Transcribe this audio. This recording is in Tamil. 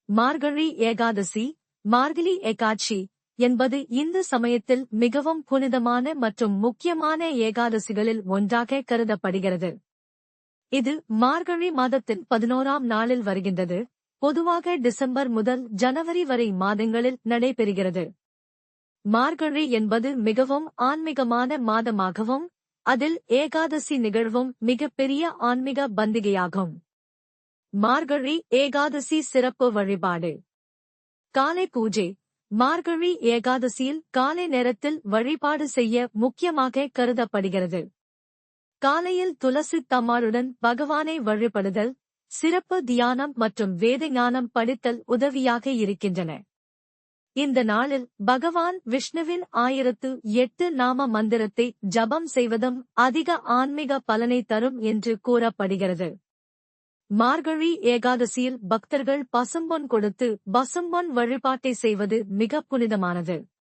மார்கழி ஏகாதசி, மார்கழி ஏகாட்சி என்பது இந்து சமயத்தில் மிகவும் புனிதமான மற்றும் முக்கியமான ஏகாதசிகளில் ஒன்றாக கருதப்படுகிறது. இது மார்கழி மாதத்தின் 11ஆம் நாளில் வருகின்றது. பொதுவாக டிசம்பர் முதல் ஜனவரி வரை மாதங்களில் நடைபெறுகிறது. மார்கழி என்பது மிகவும் ஆன்மீகமான மாதமாகவும், அதில் ஏகாதசி நிகழ்வும் மிகப்பெரிய ஆன்மீக பண்டிகையாகும். மார்கழி ஏகாதசி சிறப்பு வழிபாடு. காலை பூஜை. மார்கழி ஏகாதசியில் காலை நேரத்தில் வழிபாடு செய்ய முக்கியமாக கருதப்படுகிறது. காலையில் துளசி தம்மாளுடன் பகவானை வழிபடுதல், சிறப்பு தியானம் மற்றும் வேத ஞானம் படித்தல் உதவியாக இருக்கின்றன. இந்த நாளில் பகவான் விஷ்ணுவின் 1008 நாம மந்திரத்தை ஜபம் செய்வதும் அதிக ஆன்மீக பலனை தரும் என்று கூறப்படுகிறது. மார்கழி ஏகாதசியில் பக்தர்கள் பசும்பொன் கொடுத்து பசும்பொன் வழிபாட்டை செய்வது மிக புனிதமானது.